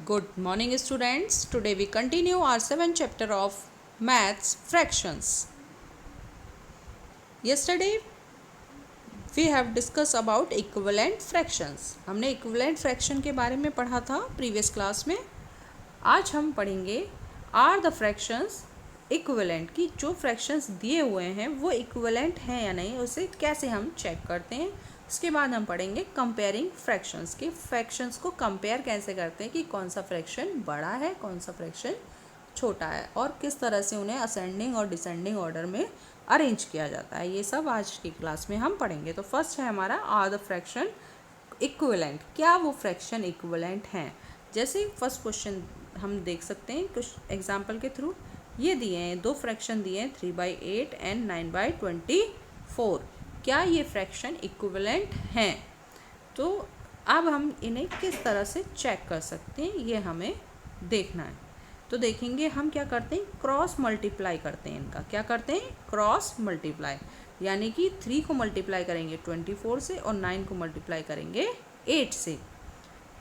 Good morning, students. Today we continue our 7th chapter of Maths Fractions. Yesterday we have discussed about equivalent fractions. हमने equivalent fraction के बारे में पढ़ा था previous class में. आज हम पढ़ेंगे are the fractions equivalent, कि जो fractions दिए हुए हैं वो equivalent हैं या नहीं, उसे कैसे हम check करते हैं. उसके बाद हम पढ़ेंगे कंपेयरिंग फ्रैक्शंस, की फ्रैक्शंस को कंपेयर कैसे करते हैं कि कौन सा फ्रैक्शन बड़ा है कौन सा फ्रैक्शन छोटा है और किस तरह से उन्हें असेंडिंग और डिसेंडिंग ऑर्डर में अरेंज किया जाता है. ये सब आज की क्लास में हम पढ़ेंगे. तो फर्स्ट है हमारा आर द फ्रैक्शन इक्विवेलेंट. क्या वो फ्रैक्शन इक्विवेलेंट हैं? जैसे फर्स्ट क्वेश्चन हम देख सकते हैं कुछ एग्जाम्पल के थ्रू. ये दिए हैं दो फ्रैक्शन दिए हैं 3/8 एंड 9/24. क्या ये फ्रैक्शन इक्विवेलेंट हैं? तो अब हम इन्हें किस तरह से चेक कर सकते हैं ये हमें देखना है. तो देखेंगे हम क्या करते हैं, क्रॉस मल्टीप्लाई करते हैं इनका. क्या करते हैं? क्रॉस मल्टीप्लाई, यानी कि 3 को मल्टीप्लाई करेंगे 24 से और 9 को मल्टीप्लाई करेंगे 8 से.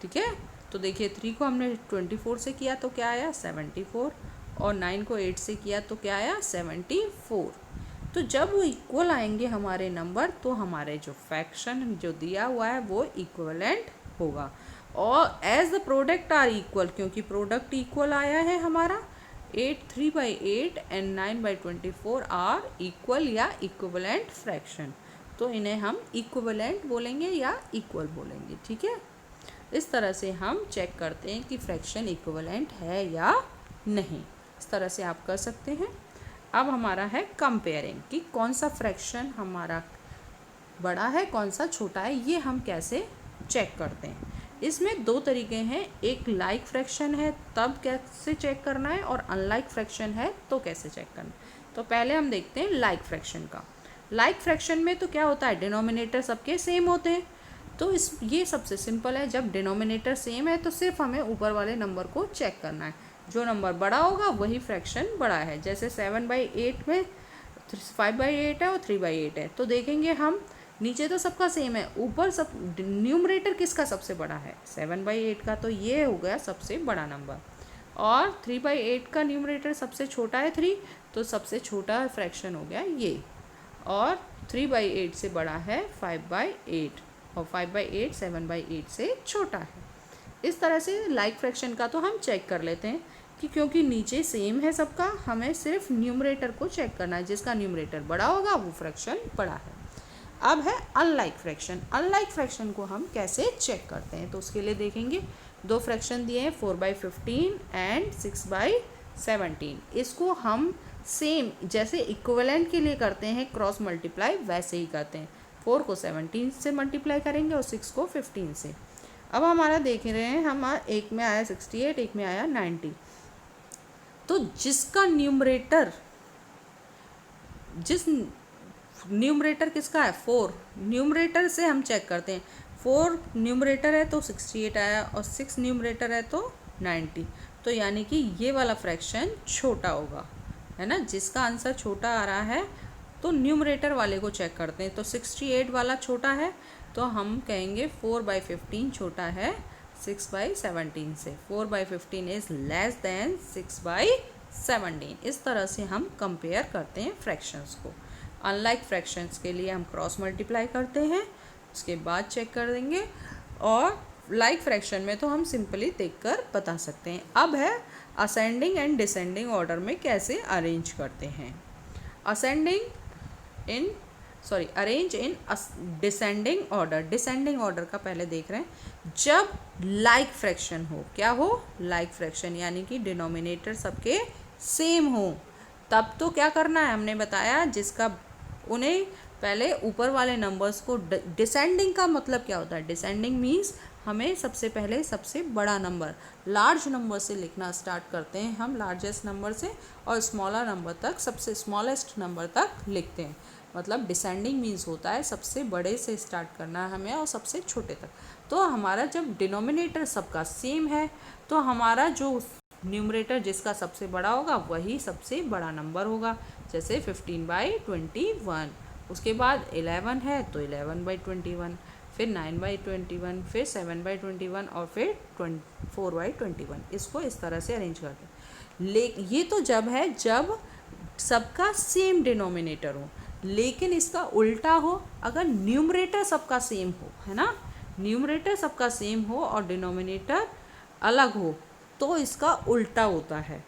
ठीक है, तो देखिए 3 को हमने 24 से किया तो क्या आया 74 और 9 को 8 से किया तो क्या आया 74. तो जब वो इक्वल आएंगे हमारे नंबर तो हमारे जो फ्रैक्शन जो दिया हुआ है वो इक्वलेंट होगा. और as the product are equal, क्योंकि प्रोडक्ट इक्वल आया है हमारा 3/8 एंड 9/24 आर इक्वल या इक्वलेंट फ्रैक्शन. तो इन्हें हम इक्वलेंट बोलेंगे या इक्वल बोलेंगे. ठीक है, इस तरह से हम चेक करते हैं कि फ्रैक्शन इक्वलेंट है या नहीं. इस तरह से आप कर सकते हैं. अब हमारा है कंपेयरिंग, कि कौन सा फ्रैक्शन हमारा बड़ा है कौन सा छोटा है, ये हम कैसे चेक करते हैं. इसमें दो तरीके हैं. एक लाइक फ्रैक्शन है तब कैसे चेक करना है और अनलाइक फ्रैक्शन है तो कैसे चेक करना है. तो पहले हम देखते हैं लाइक फ्रैक्शन का. लाइक फ्रैक्शन में तो क्या होता है, डिनोमिनेटर सबके सेम होते हैं. तो ये सबसे सिंपल है. जब डिनोमिनेटर सेम है तो सिर्फ हमें ऊपर वाले नंबर को चेक करना है. जो नंबर बड़ा होगा वही फ्रैक्शन बड़ा है. जैसे 7/8 में 5/8 है और 3/8 है. तो देखेंगे हम नीचे तो सबका सेम है, ऊपर सब न्यूमरेटर किसका सबसे बड़ा है 7/8 का. तो ये हो गया सबसे बड़ा नंबर. और 3/8 का न्यूमरेटर सबसे छोटा है 3, तो सबसे छोटा फ्रैक्शन हो गया ये. और 3/8 से बड़ा है 5/8 और 5/8 7/8 से छोटा है. इस तरह से लाइक फ्रैक्शन का तो हम चेक कर लेते हैं कि क्योंकि नीचे सेम है सबका, हमें सिर्फ न्यूमरेटर को चेक करना है. जिसका न्यूमरेटर बड़ा होगा वो फ्रैक्शन बड़ा है. अब है अनलाइक फ्रैक्शन. अनलाइक फ्रैक्शन को हम कैसे चेक करते हैं, तो उसके लिए देखेंगे दो फ्रैक्शन दिए हैं 4/15 एंड 6/17. इसको हम सेम जैसे इक्विवेलेंट के लिए करते हैं क्रॉस मल्टीप्लाई वैसे ही करते हैं. 4 को 17 से मल्टीप्लाई करेंगे और 6 को 15 से. अब हमारा देख रहे हैं हमारा एक में आया 68 एक में आया 90. तो जिसका न्यूमरेटर किसका है 4, न्यूमरेटर से हम चेक करते हैं. 4 न्यूमरेटर है तो 68 आया और 6 न्यूमरेटर है तो 90. तो यानी कि ये वाला फ्रैक्शन छोटा होगा, है ना. जिसका आंसर छोटा आ रहा है तो न्यूमरेटर वाले को चेक करते हैं. तो 68 वाला छोटा है तो हम कहेंगे 4/15 छोटा है 6/17 से. 4/15 इज़ लेस देन 6/17. इस तरह से हम कंपेयर करते हैं फ्रैक्शंस को. अनलाइक फ्रैक्शंस के लिए हम क्रॉस मल्टीप्लाई करते हैं, उसके बाद चेक कर देंगे. और लाइक फ्रैक्शन में तो हम सिंपली देखकर बता सकते हैं. अब है असेंडिंग एंड डिसेंडिंग ऑर्डर में कैसे अरेंज करते हैं. Arrange in descending order. Descending order का पहले देख रहे हैं. जब लाइक फ्रैक्शन हो, क्या हो लाइक फ्रैक्शन, यानी कि डिनोमिनेटर सबके सेम हो, तब तो क्या करना है हमने बताया, जिसका उन्हें पहले ऊपर वाले नंबर्स को डिसेंडिंग का मतलब क्या होता है. डिसेंडिंग मीन्स हमें सबसे पहले सबसे बड़ा नंबर लार्ज नंबर से लिखना स्टार्ट करते हैं हम, लार्जेस्ट नंबर से, और स्मॉलर नंबर तक सबसे स्मॉलेस्ट नंबर तक लिखते हैं. मतलब डिसेंडिंग मीन्स होता है सबसे बड़े से स्टार्ट करना है हमें और सबसे छोटे तक. तो हमारा जब डिनोमिनेटर सबका सेम है तो हमारा जो न्यूमरेटर जिसका सबसे बड़ा होगा वही सबसे बड़ा नंबर होगा. जैसे 15/21. उसके बाद 11 है तो 11/21. फिर 9/21, फिर 7/21 और फिर 4/21। इसको इस तरह से अरेंज करते हैं। ये तो जब है जब सबका सेम डिनोमिनेटर हो, लेकिन इसका उल्टा हो, अगर न्यूमरेटर सबका सेम हो, है ना, न्यूमरेटर सबका सेम हो और डिनोमिनेटर अलग हो, तो इसका उल्टा होता है।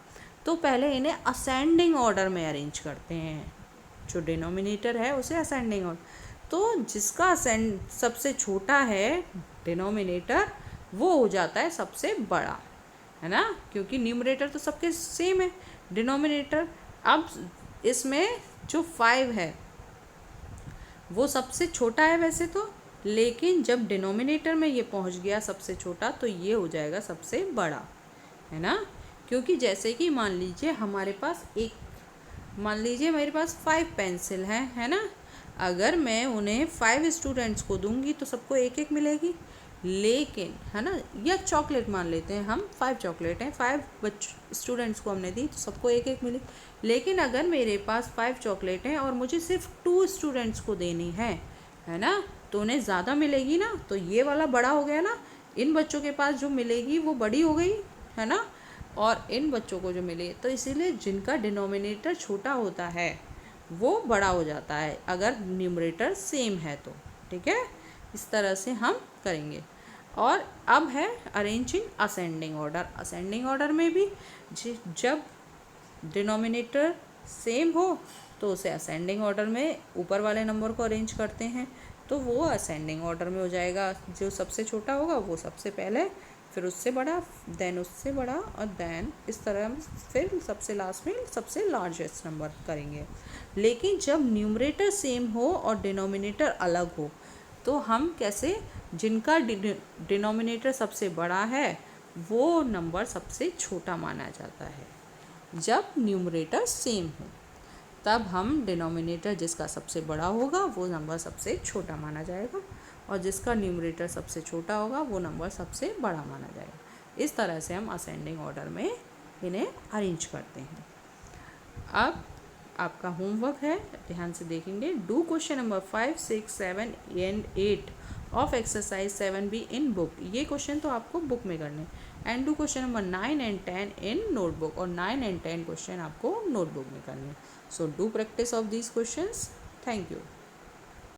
तो पहले इन्हें असेंडिंग ऑर्डर में अरेंज करते हैं। जो डिनोमिनेटर है उसे असेंडिंग ऑर्डर, तो जिसका असेंड सबसे छोटा है डिनोमिनेटर, वो हो जाता है सबसे बड़ा, है ना, क्योंकि न्यूमरेटर तो सबके सेम है, डिनोमिनेटर। अब इसमें जो 5 है वो सबसे छोटा है वैसे तो, लेकिन जब डिनोमिनेटर में ये पहुंच गया सबसे छोटा, तो ये हो जाएगा सबसे बड़ा, है ना। क्योंकि जैसे कि मान लीजिए मेरे पास 5 पेंसिल हैं, है ना। अगर मैं उन्हें 5 स्टूडेंट्स को दूंगी तो सबको एक एक मिलेगी, लेकिन, है ना, या चॉकलेट मान लेते हैं हम, 5 चॉकलेट हैं, 5 स्टूडेंट्स को हमने दी तो सबको एक एक मिली। लेकिन अगर मेरे पास 5 चॉकलेट हैं और मुझे सिर्फ 2 स्टूडेंट्स को देनी है ना, तो उन्हें ज़्यादा मिलेगी ना, तो ये वाला बड़ा हो गया ना, इन बच्चों के पास जो मिलेगी वो बड़ी हो गई, है ना, और इन बच्चों को जो मिले, तो इसीलिए जिनका डिनोमिनेटर छोटा होता है वो बड़ा हो जाता है अगर न्यूमरेटर सेम है तो, ठीक है। इस तरह से हम करेंगे। और अब है arranging ascending order. Ascending order में भी जब डिनोमिनेटर सेम हो तो उसे असेंडिंग ऑर्डर में ऊपर वाले नंबर को अरेंज करते हैं, तो वो असेंडिंग ऑर्डर में हो जाएगा। जो सबसे छोटा होगा वो सबसे पहले, फिर उससे बड़ा, देन उससे बड़ा, और देन इस तरह फिर सबसे लास्ट में सबसे लार्जेस्ट नंबर करेंगे। लेकिन जब न्यूमरेटर सेम हो और डिनोमिनेटर अलग हो, तो हम कैसे, जिनका डिनोमिनेटर सबसे बड़ा है वो नंबर सबसे छोटा माना जाता है। जब न्यूमरेटर सेम हो तब हम डिनोमिनेटर जिसका सबसे बड़ा होगा वो नंबर सबसे छोटा माना जाएगा, और जिसका न्यूमरेटर सबसे छोटा होगा वो नंबर सबसे बड़ा माना जाएगा। इस तरह से हम असेंडिंग ऑर्डर में इन्हें अरेंज करते हैं। अब आपका होमवर्क है, ध्यान से देखेंगे। Do question number 5, 6, 7 and 8 of exercise 7B in book. ये क्वेश्चन तो आपको बुक में करने। And do question number 9 and 10 in notebook. और 9 एंड 10 क्वेश्चन आपको नोटबुक में करने। So do practice of these questions. Thank you.